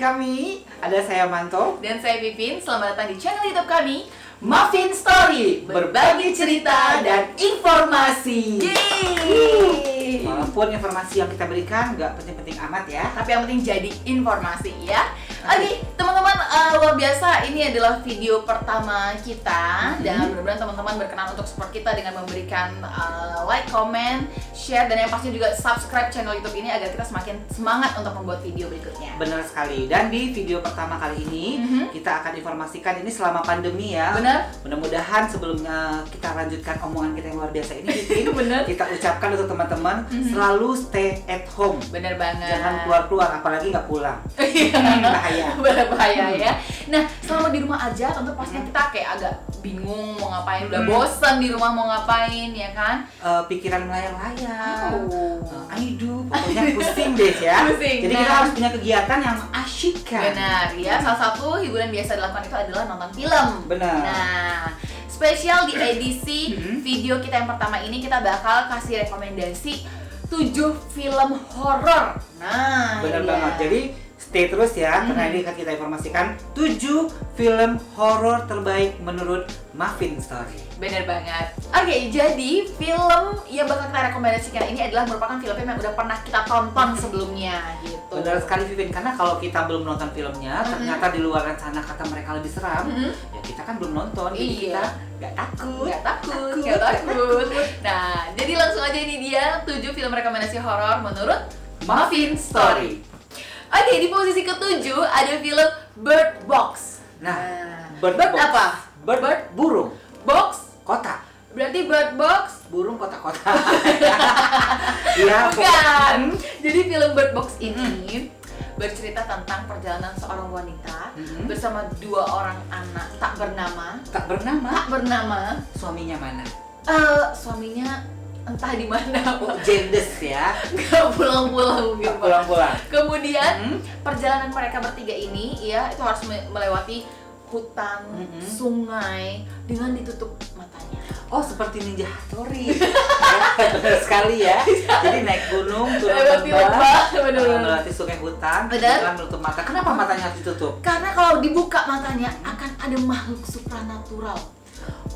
kami. Ada saya Manto dan saya Pipin. Selamat datang di channel YouTube kami, Muffin Story. Berbagi cerita dan informasi. Yeay. Walaupun informasi yang kita berikan nggak penting-penting amat ya, tapi yang penting jadi informasi ya. Oke, teman-teman, luar biasa. Ini adalah video pertama kita dan mudah-mudahan teman-teman berkenan untuk support kita dengan memberikan like, comment, share, dan yang pasti juga subscribe channel YouTube ini agar kita semakin semangat untuk membuat video berikutnya. Benar sekali. Dan di video pertama kali ini kita akan informasikan ini selama pandemi ya. Benar. Mudah-mudahan sebelumnya kita lanjutkan omongan kita yang luar biasa ini, Pipin, Benar. kita ucapkan untuk teman-teman selalu stay at home. Bener banget. Jangan keluar-keluar, apalagi nggak pulang. Bahaya. Berbahaya ya. Nah, selama di rumah aja tentu pastinya kita kayak agak bingung mau ngapain, udah bosan di rumah mau ngapain ya kan? Pikiran melayang-layang. Oh. Aduh, pokoknya pusing deh ya. Pusing. Jadi Nah, kita harus punya kegiatan yang mengasyikkan. benar ya. Salah satu hiburan biasa dilakukan itu adalah nonton film. Benar. Nah, spesial di edisi video kita yang pertama ini kita bakal kasih rekomendasi 7 film horor. Nah, Benar ini banget. dia. Jadi stay terus ya, karena ini akan kita informasikan 7 film horor terbaik menurut Muffin Story. Bener banget. Oke, jadi film yang bakal kita rekomendasikan ini adalah merupakan film-film yang udah pernah kita tonton sebelumnya gitu. Benar sekali, Vivin, karena kalau kita belum nonton filmnya, ternyata di luar sana kata mereka lebih seram, ya kita kan belum nonton, jadi Iya. kita nggak takut. Nggak takut. Nah, jadi langsung aja ini dia 7 film rekomendasi horor menurut Muffin Story. Oke, di posisi ke-7 ada film Bird Box. Nah, Bird Box. apa? Bird burung, Box kota, berarti Bird Box burung kota-kota. Iya, bukan. Jadi film Bird Box ini bercerita tentang perjalanan seorang wanita bersama 2 orang anak tak bernama. Suaminya mana? Suaminya entah di mana. Oh, jendes ya. Nggak pulang-pulang mungkin, Pak. Pulang-pulang. Kemudian perjalanan mereka bertiga ini ya itu harus melewati hutan, sungai dengan ditutup matanya. Oh, seperti Ninja Hattori. Benar sekali ya. Jadi naik gunung, turun Lewati lembah, lembah, bener-bener. melewati sungai hutan, Benar. dengan menutup mata. Kenapa matanya harus ditutup? Karena kalau dibuka matanya akan ada makhluk supranatural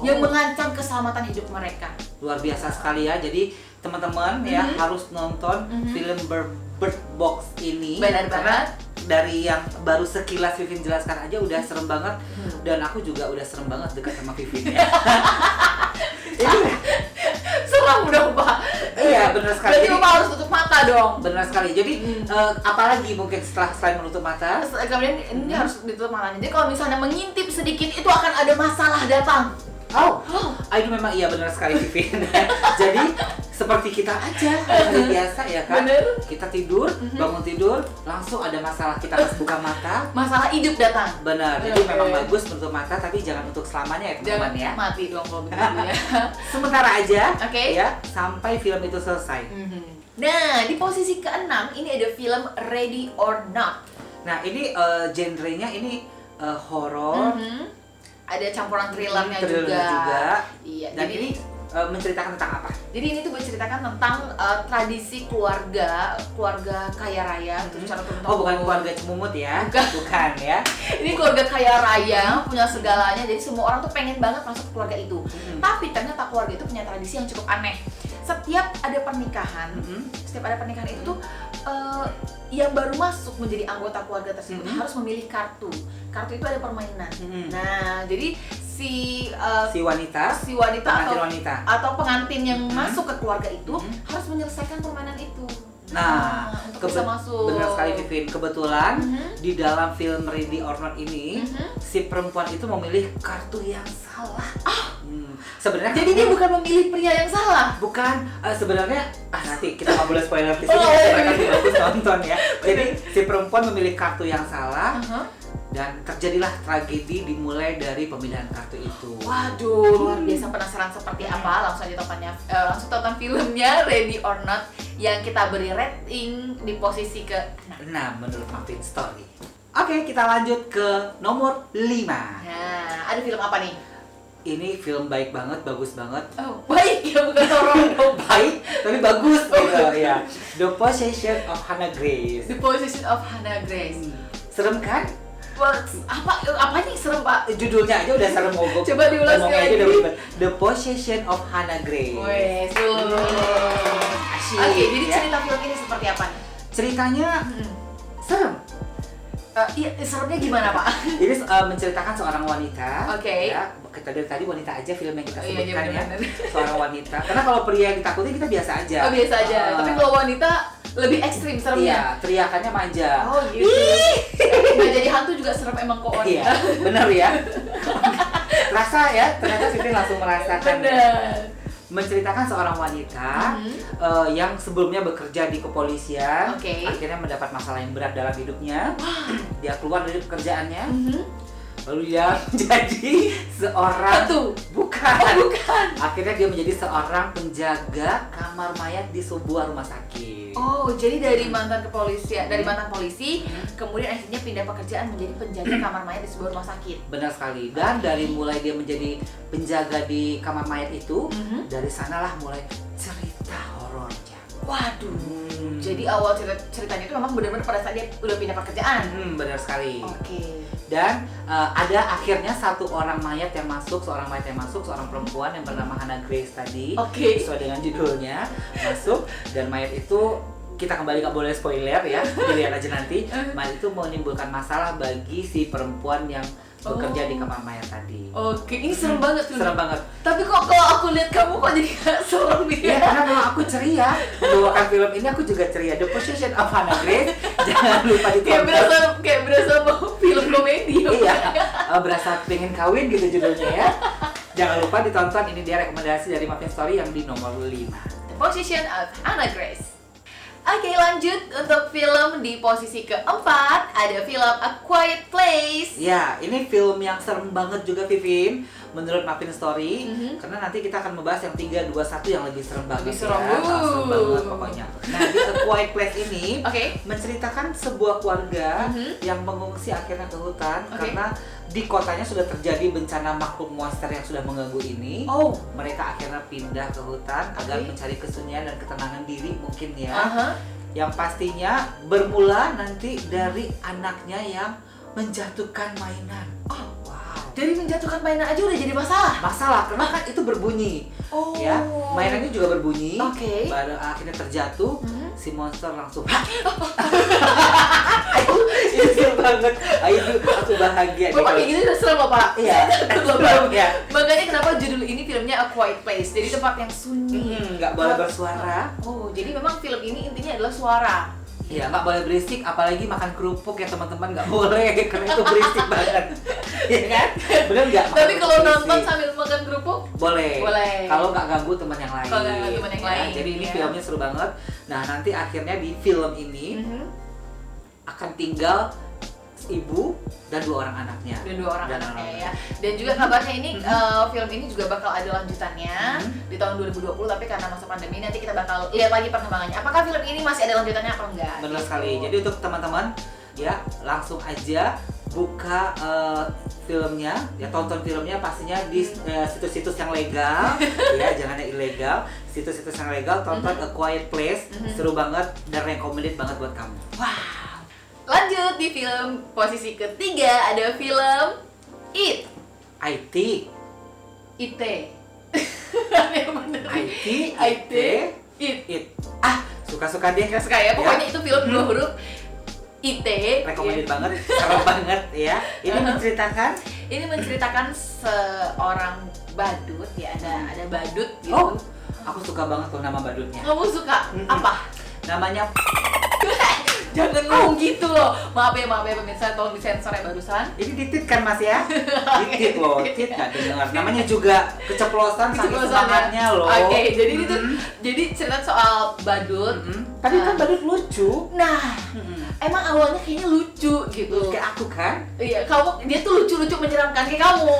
yang mengancam keselamatan hidup mereka. Luar biasa sekali ya. Jadi teman-teman ya harus nonton film Bird Box ini. Benar Karena banget. dari yang baru sekilas Vivin jelaskan aja udah serem banget. Dan aku juga udah serem banget dekat sama Vivin ya. Ini Serem dong, Pak. iya, benar sekali. Berarti Jadi, Bapak harus tutup mata dong. benar sekali. Jadi apalagi mungkin selain menutup mata? Kemudian ini harus ditutup matanya. Jadi kalau misalnya mengintip sedikit itu akan ada masalah datang. Oh, itu memang iya, benar sekali, Vivin. Jadi seperti kita aja hari biasa ya kan? Bener. Kita tidur, bangun tidur, langsung ada masalah, kita pas buka mata. Masalah hidup datang. Benar. Jadi Oke. memang bagus menutup mata, tapi jangan untuk selamanya ya Jangan teman-teman ya. mati dong kalau begitu ya. Sementara aja, Oke. ya, sampai film itu selesai. Nah, di posisi ke-6 ini ada film Ready or Not. Nah, ini genrenya ini horor, Ada campuran thrillernya thrillernya juga. Iya, Dan jadi ini menceritakan tentang apa? Jadi ini tuh menceritakan tentang tradisi keluarga kaya raya gitu secara turun-temurun. Oh, bukan keluarga cemumut ya? Bukan. ya? Ini keluarga kaya raya, punya segalanya, jadi semua orang tuh pengen banget masuk ke keluarga itu. Tapi ternyata keluarga itu punya tradisi yang cukup aneh. Setiap ada pernikahan itu yang baru masuk menjadi anggota keluarga tersebut harus memilih kartu. Kartu itu ada permainan. Nah, jadi si wanita pengantin wanita. atau pengantin yang masuk ke keluarga itu harus menyelesaikan permainan itu. Nah, untuk bisa masuk. Benar sekali, Vivin. Kebetulan di dalam film Ready or Not ini si perempuan itu memilih kartu yang salah. Sebenarnya Jadi dia bukan memilih pria yang salah. bukan sebenarnya nanti kita nggak boleh spoiler di sini Oh, ya, iya. mereka tidak harus nonton ya. Jadi si perempuan memilih kartu yang salah dan terjadilah tragedi dimulai dari pemilihan kartu itu. Waduh, luar biasa, penasaran seperti apa? Langsung aja langsung tonton filmnya Ready or Not yang kita beri rating di posisi ke-6. Menurut Muffin Story. Oke, kita lanjut ke nomor 5. Nah, ada film apa nih? Ini film baik banget, bagus banget. Oh, baik ya, bukan horor dong. Baik, tapi bagus gitu ya. The Possession of Hannah Grace. The Possession of Hannah Grace. Serem kan? Apa nih serem, Pak? Judulnya aja udah serem mogok. Coba diulas Ngomongnya lagi. aja udah ribet. The Possession of Hannah Grace. Wes, Asyik, Oke, jadi ya. cerita film ini seperti apa nih? Ceritanya serem. Iya, seremnya gimana, Pak? Ini menceritakan seorang wanita. Oke. Ya, kita dari tadi wanita aja film yang kita Iya, sebutkan ya. benar-benar. Seorang wanita. Karena kalau pria yang ditakuti kita biasa aja. Oh, biasa aja. Tapi kalau wanita lebih ekstrim Iya, seremnya. teriakannya manja. Oh, gitu. Nggak jadi hantu juga serem emang kok wanita. Iya, benar ya. Rasa ya, ternyata Siti langsung merasakan. Benar. Menceritakan seorang wanita yang sebelumnya bekerja di kepolisian, Oke. akhirnya mendapat masalah yang berat dalam hidupnya. Dia keluar dari pekerjaannya, lalu dia menjadi seorang Hantu? bukan. Oh, bukan. Akhirnya dia menjadi seorang penjaga kamar mayat di sebuah rumah sakit. Oh, jadi dari mantan kepolisian, dari mantan polisi, kemudian akhirnya pindah pekerjaan menjadi penjaga kamar mayat di sebuah rumah sakit. Benar sekali. Dan dari mulai dia menjadi penjaga di kamar mayat itu, dari sanalah mulai cerita horornya. Waduh. Jadi awal ceritanya itu memang benar-benar pada saat dia udah pindah pekerjaan. Benar sekali. Oke. Dan ada akhirnya satu orang mayat yang masuk, seorang perempuan yang bernama Hannah Grace tadi. Oke. Sesuai dengan judulnya, masuk dan mayat itu kita kembali nggak boleh spoiler ya, dilihat aja nanti. Mayat itu menimbulkan masalah bagi si perempuan yang bekerja di kamar mayat tadi. Oke, ini serem banget tuh. Serem banget. Tapi kok kalau aku lihat kamu kok jadi gak serem Ya ya? karena kalau aku ceria, membawakan film ini aku juga ceria. The Possession of Hannah Grace. Jangan lupa ditonton. kayak berasa mau film komedi. Iya, berasa pengen kawin gitu judulnya ya. Jangan lupa ditonton, ini dia rekomendasi dari Muffin Story yang di nomor 5. The Possession of Hannah Grace. Oke, lanjut untuk film di posisi keempat ada film A Quiet Place. Ya, ini film yang serem banget juga Vivin menurut Muffin Story. Karena nanti kita akan membahas yang 3, 2, 1 yang lebih serem banget. Lebih serem. Ya. Serem banget pokoknya. Nah, di A Quiet Place ini Oke. menceritakan sebuah keluarga yang mengungsi akhirnya ke hutan karena di kotanya sudah terjadi bencana makhluk monster yang sudah mengganggu ini. Oh. Mereka akhirnya pindah ke hutan agar mencari kesunyian dan ketenangan diri mungkin ya. Yang pastinya bermula nanti dari anaknya yang menjatuhkan mainan. Oh, wow. Jadi menjatuhkan mainan aja udah jadi masalah. Masalah karena kan itu berbunyi. Oh. Ya, mainannya juga berbunyi. Oke. Baru akhirnya terjatuh, si monster langsung itu serem banget. Ayo aku bahagia Bapak kayak gitu udah serem loh, Pak. Iya, Bapak. ya. Makanya kenapa judul ini filmnya A Quiet Place. Jadi tempat yang sunyi. Nggak boleh bersuara. Oh, jadi memang film ini intinya adalah suara. Iya, nggak boleh berisik, apalagi makan kerupuk ya teman-teman, nggak boleh karena itu berisik banget. Iya kan? Bener nggak? Tapi Makan kalau berisik. nonton sambil makan kerupuk boleh. Boleh. Kalau nggak ganggu teman yang lain. Kalau nggak ganggu teman yang Ya, lain, jadi ini ya. filmnya seru banget. Nah, nanti akhirnya di film ini akan tinggal ibu dan 2 orang anaknya. dan 2 orang Dan anaknya orang ya. Dan juga kabarnya ini film ini juga bakal ada lanjutannya di tahun 2020, tapi karena masa pandemi nanti kita bakal lihat lagi perkembangannya. Apakah film ini masih ada lanjutannya apa enggak? Benar Gitu. sekali. Jadi untuk teman-teman ya langsung aja buka filmnya, ya tonton filmnya pastinya di situs-situs yang legal, ya jangan yang ilegal. Situs-situs yang legal, tonton A Quiet Place, seru banget dan recommended banget buat kamu. Wow. Lanjut di film posisi ketiga ada film It. IT, IT. Yang bener. IT, It. It. Suka-suka deh. Gak suka ya, pokoknya itu film 2 huruf IT. Recommended Ya. banget, serem banget ya. Ini menceritakan Ini menceritakan seorang badut ya, ada badut gitu. Oh, aku suka banget tuh nama badutnya. Kamu suka apa? Namanya Jangan ngomong gitu loh. Maaf ya pemirsa, tolong disensor ya barusan. ini ditit kan Mas ya? Ditit loh, tit nggak dengar. Namanya juga keceplosan saking semangatnya loh. Oke, jadi itu jadi cerita soal badut. Tapi kan badut lucu. Nah, emang awalnya kayaknya lucu gitu. Kayak aku kan? Iya, dia tuh lucu-lucu menyeramkan kayak kamu.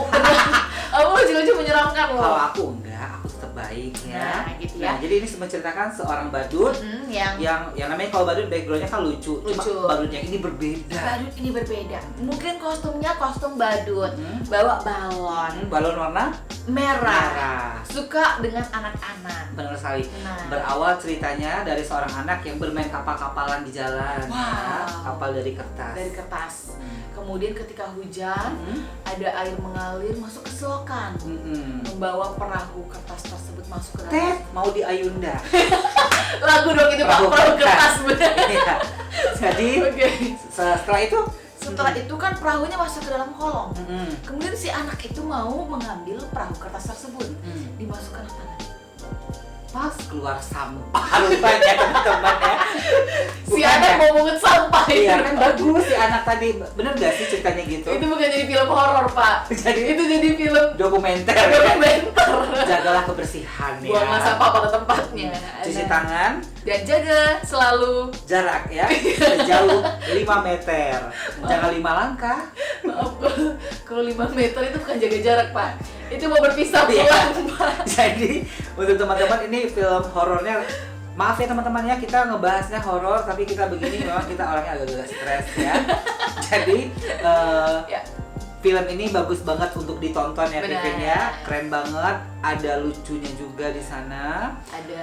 Kamu lucu-lucu menyeramkan loh. Kalau aku enggak, aku tetap baik ya. Nah, gitu ya. Nah, jadi ini menceritakan seorang badut yang namanya kalau badut backgroundnya kan lucu. Cuma badutnya ini berbeda. Badut ini berbeda. Mungkin kostumnya kostum badut, bawa balon. Balon warna merah. Suka dengan anak-anak. Benar sekali. Berawal ceritanya dari seorang anak yang bermain kapal-kapalan di jalan. Ya, kapal dari kertas. Dari kertas. Kemudian ketika hujan, ada air mengalir masuk ke selokan, membawa perahu kertas tersebut masuk ke dalam. Mau di Ayunda. Lagu dong itu Pak, perahu kertas benar. Iya. Jadi setelah itu kan perahunya masuk ke dalam kolong. Kemudian si anak itu mau mengambil perahu kertas tersebut, dimasukkan ke tangan. Pas keluar sampah rupanya teman-teman ya. Si anak mau mungut sampah itu. Iya kan bagus si anak tadi. Bener gak sih ceritanya gitu? Itu bukan jadi film horor Pak. Itu jadi film dokumenter. Jagalah kebersihan ya. Buanglah sampah pada tempatnya. Cuci tangan. Dan jaga selalu jarak ya. Sejauh 5 meter. Jangan 5 langkah. Maaf kalau 5 meter itu bukan jaga jarak Pak. Itu mau berpisah pulang Pak. Jadi untuk teman-teman ini film horornya, maaf ya teman-teman ya, kita ngebahasnya horor tapi kita begini memang kita orangnya agak-agak stres ya. Jadi film ini bagus banget untuk ditonton ya Vivin ya, keren banget, ada lucunya juga di sana.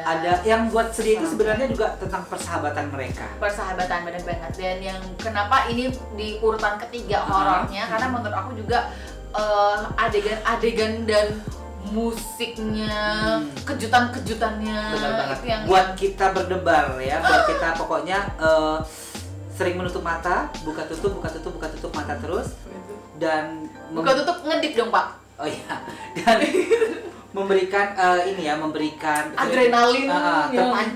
Ada yang buat sedih itu sebenarnya juga tentang persahabatan mereka. Persahabatan benar banget. Dan yang kenapa ini di urutan ketiga horornya karena menurut aku juga adegan-adegan dan musiknya, kejutan-kejutannya benar banget. Itu yang buat kita berdebar ya, buat kita pokoknya sering menutup mata, buka tutup mata terus dan buka tutup ngedip dong Pak. Oh iya. Dan memberikan memberikan adrenalin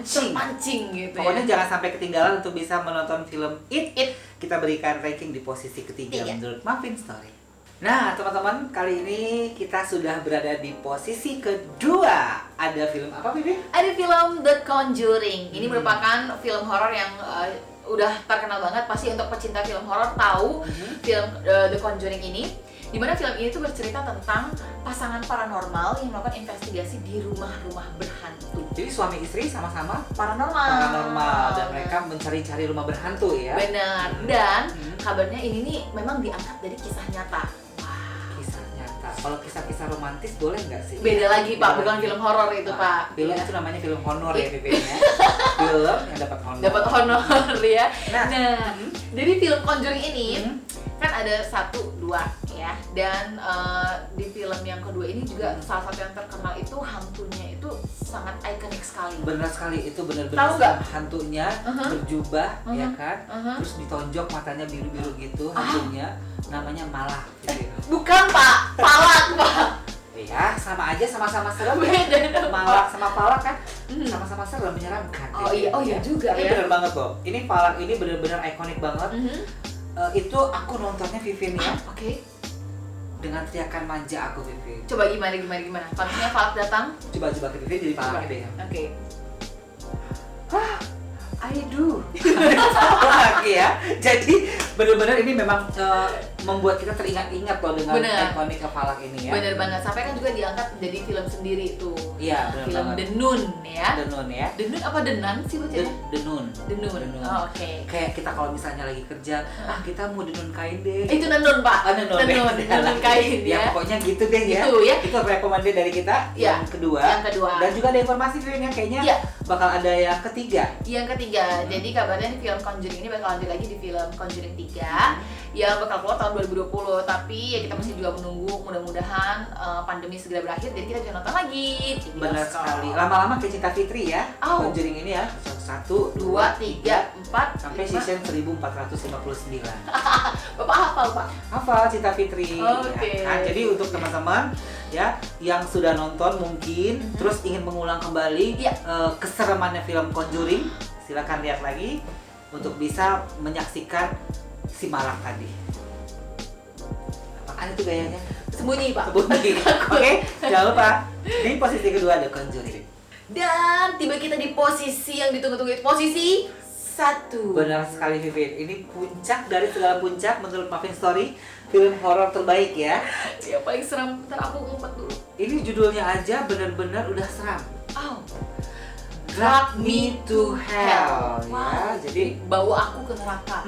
terpancing gitu. Pokoknya jangan sampai ketinggalan untuk bisa menonton film It. Kita berikan ranking di posisi ketiga menurut Muffin Story. Nah teman-teman, kali ini kita sudah berada di posisi kedua. Ada film apa Bibi? Ada film The Conjuring. Ini merupakan film horor yang udah terkenal banget. Pasti untuk pecinta film horor tahu film The Conjuring ini. Dimana film ini tuh bercerita tentang pasangan paranormal yang melakukan investigasi di rumah-rumah berhantu. Jadi suami istri sama-sama paranormal dan mereka mencari-cari rumah berhantu ya. Benar. Dan kabarnya ini nih memang diangkat dari kisah nyata. Kalau kisah-kisah romantis boleh nggak sih? Beda lagi Pak, bukan film horor itu Pak. Film itu namanya film honor ya Vivin ya. Film yang dapat honor. Dapat honor ya. Nah, jadi film Conjuring ini kan ada 1, 2 ya. Dan di film yang kedua ini juga salah satu yang terkenal itu hantunya itu sangat ikonik sekali. Benar sekali, itu benar-benar hantunya berjubah ya kan. Terus ditonjok matanya biru-biru gitu hantunya. Namanya Malak gitu. Bukan Pak, Palak Pak. Iya, sama aja, sama-sama serem. Beda. Malak sama Palak kan sama-sama serem, menyeramkan. Oh iya juga ya. Ini benar banget loh. Ini Palak ini benar-benar ikonik banget. Itu aku nontonnya Vivin ya. Oke. Dengan teriakan manja aku Vivin. Coba gimana? Pastinya Palak datang. Coba ke Vivin jadi Palak deh. Oke. Aduh. Lagi ya. Jadi benar-benar ini memang membuat kita teringat-ingat loh dengan ikonik Palak ini ya. Bener banget. Sampai kan juga diangkat jadi film sendiri tuh. Iya, benar film banget. The Nun ya. The Nun ya. The Nun apa The Nun sih bacanya? The Nun. Oh, oke. Kayak kita kalau misalnya lagi kerja, kita mau denun kain deh. Itu Nun Pak. Denun kain ya. Pokoknya gitu deh ya. Gitu ya. Itu rekomendasi dari kita yang kedua. Dan juga ada informasi yang kayaknya bakal ada yang ketiga. Yang ketiga. Jadi kabarnya di film Conjuring ini bakal lanjut lagi di film Conjuring 3 yang bakal keluar tahun 2020. Tapi ya kita masih juga menunggu, mudah-mudahan pandemi segera berakhir jadi kita bisa nonton lagi. Benar sekali. Lama-lama kayak Cinta Fitri ya. Conjuring ini ya. 1, 2, 3, 4 sampai season 1459. Bapak hafal Pak? Hafal Cinta Fitri. Oke. Nah, jadi untuk teman-teman ya yang sudah nonton mungkin terus ingin mengulang kembali keseremannya film Conjuring, silakan lihat lagi untuk bisa menyaksikan si Malak tadi. Apaan itu gayanya? Sembunyi Pak. Oke, jangan lupa di posisi kedua ada Conjuring. Dan tiba kita di posisi yang ditunggu-tunggu, posisi 1. Benar sekali Vivin. Ini puncak dari segala puncak menurut Muffin Story, film horor terbaik ya. Yang paling seram, bentar aku ngumpet dulu. Ini judulnya aja benar-benar udah seram. Drag Me to Hell. Wow. Ya, jadi bawa aku ke neraka.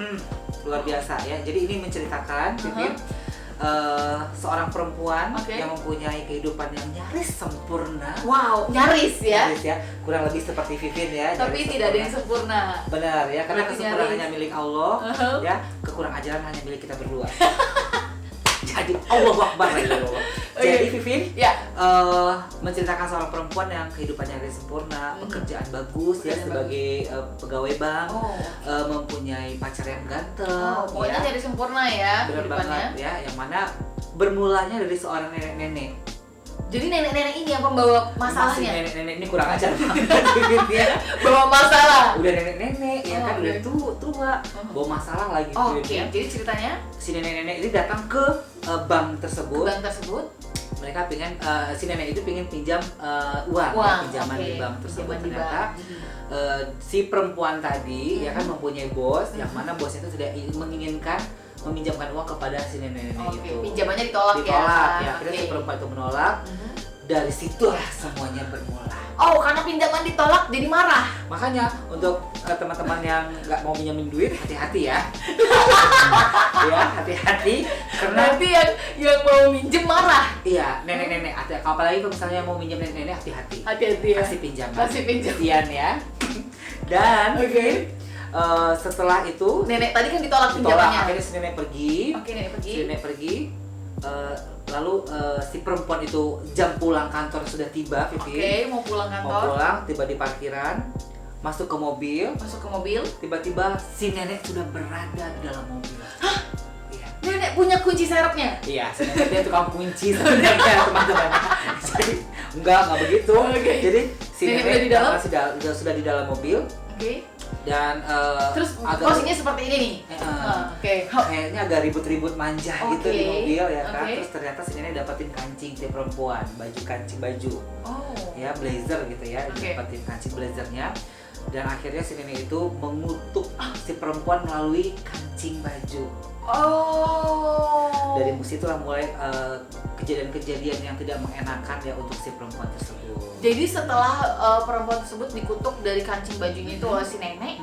luar biasa ya. Jadi ini menceritakan Vivin, seorang perempuan Oke. yang mempunyai kehidupan yang nyaris sempurna. Wow, nyaris ya. Nyaris ya, kurang lebih seperti Vivin ya. Tapi nyaris tidak ada yang sempurna. sempurna. Benar ya, karena Berarti kesempurnaan nyaris. hanya milik Allah, Uh-huh. ya, kekurang ajaran hanya milik kita berdua. Jadi Allahu Akbar ya Allah. Jadi Vivin, Ya. menceritakan seorang perempuan yang kehidupannya nyaris sempurna, pekerjaan bagus ya Pekerjaan sebagai pegawai bank, Oh. mempunyai pacar yang ganteng, Oh, pokoknya ya. jadi sempurna ya Benar kehidupannya. banget ya, yang mana bermulanya dari seorang nenek-nenek. Jadi nenek-nenek ini yang pembawa Si masalahnya. nenek-nenek ini kurang ajar banget ya. Bawa masalah. Udah nenek-nenek ya Oh, kan, udah oke. tua, bawa masalah lagi. Oke, Vivin, ya. jadi ceritanya Si nenek-nenek ini datang ke bank tersebut. bank tersebut Mereka pengen, si nenek itu pengen pinjam uang, ya, pinjaman oke. di bank tersebut. Pinjaman di Ternyata bank. si perempuan tadi ya kan mempunyai bos, yang mana bosnya itu tidak menginginkan meminjamkan uang kepada si nenek-nenek Oke, itu. pinjamannya ditolak ya. Ditolak ya, akhirnya Oke. si perempuan itu menolak. Mhm. Dari situlah semuanya bermula. Oh, karena pinjaman ditolak jadi marah. Makanya untuk teman-teman yang nggak mau minjemin duit, hati-hati ya. Ya, hati-hati karena Nanti yang mau minjem marah. iya, nenek-nenek, apalagi kalau misalnya mau minjem nenek-nenek, hati-hati. Hati-hati ya. Kasih pinjaman. Kasih pinjam. Sekian ya. Dan Oke. setelah itu Nenek tadi kan ditolak ditolak, pinjamannya. akhirnya si nenek pergi. Oke, nenek pergi. Si nenek pergi. Lalu si perempuan itu jam pulang kantor sudah tiba, Vivi. Oke, mau pulang Mau kantor. pulang, tiba di parkiran, masuk ke mobil. Masuk ke mobil. Tiba-tiba si nenek sudah berada di dalam mobil. Iya. Nenek punya kunci serepnya. Iya, sebenarnya dia tukang kunci sebenarnya teman-teman. Jadi enggak begitu. Oke. Jadi si Nenek nenek udah di dalam? sudah di dalam mobil Oke. dan Terus agak posisinya seperti ini nih. Oke. kayaknya agak ribut-ribut manja gitu di Oke. mobil ya kan. Oke. Terus ternyata si nenek dapetin kancing si perempuan, kancing baju. Oh. Ya, blazer gitu ya, Oke. dapetin kancing blazernya. Dan akhirnya si nenek itu mengutuk si perempuan melalui kancing baju. Oh. Dari situlah mulai kejadian-kejadian yang tidak mengenakan ya untuk si perempuan tersebut. Jadi setelah perempuan tersebut dikutuk dari kancing bajunya itu oleh si nenek,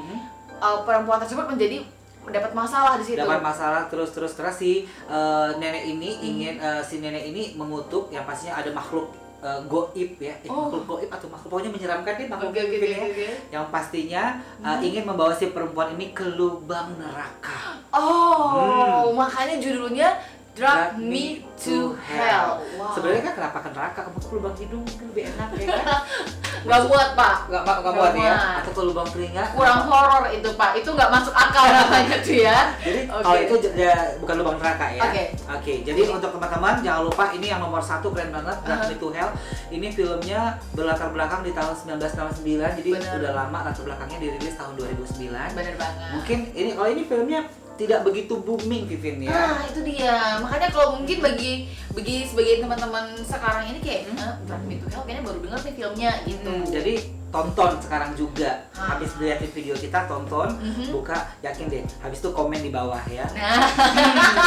perempuan tersebut menjadi mendapat masalah di situ. Dapat masalah terus si nenek ini ingin si nenek ini mengutuk yang pastinya ada makhluk goib ya, makhluk goib atau makhluk pokoknya menyeramkan deh, makhluk Oke, goib oke, ya. oke. Yang pastinya ingin membawa si perempuan ini ke lubang neraka. Oh, makanya judulnya Drag Me to Hell. Wow. Sebenarnya kan kenapa ke neraka? Kamu ke lubang hidung mungkin lebih enak ya kan? Nggak muat, Pak. Nggak muat ya? muat. Atau ke lubang telinga? Kurang horor itu, Pak. Itu nggak masuk akal namanya tuh ya. Jadi Oke. kalau itu bukan lubang neraka ya. Oke. Oke. Jadi untuk teman-teman jangan lupa ini yang nomor 1 keren banget, Drag Me to Hell. Ini filmnya berlatar belakang di tahun 1969. Jadi Bener. udah lama latar belakangnya dirilis tahun 2009. Bener banget. Mungkin ini kalau ini filmnya tidak begitu booming Vivin ya. Nah, itu dia. Makanya kalau mungkin bagi sebagian teman-teman sekarang ini kayak Drag Me to Hell kayaknya baru denger nih filmnya gitu. Jadi tonton sekarang juga. Ah. Habis liatin video kita tonton, buka, yakin deh. Habis itu komen di bawah ya. Nah,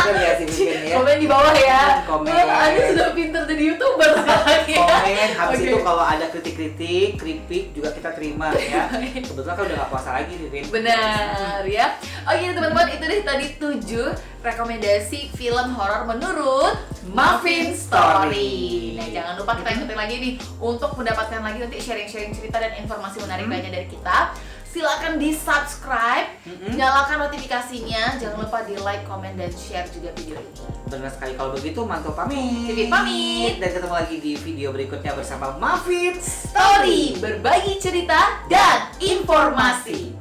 Bener ya si Vivin ya. komen di bawah ya. Komen. Wah, Anda sudah pintar jadi YouTuber sekarang ya. Komen, habis Oke. itu kalau ada kritik juga kita terima ya. Kebetulan kan udah gak puasa lagi Vivin. Benar ya. Oke teman-teman, itu deh tadi 7 rekomendasi film horor menurut Muffin Story. Nah, jangan lupa kita ikutin lagi nih untuk mendapatkan lagi nanti sharing-sharing cerita dan informasi menarik lainnya dari kita. Silakan di subscribe, nyalakan notifikasinya, jangan lupa di like, comment, dan share juga video ini. Benar sekali. Kalau begitu Manto pamit. Vivin pamit. Dan ketemu lagi di video berikutnya bersama Muffin Story, berbagi cerita dan informasi.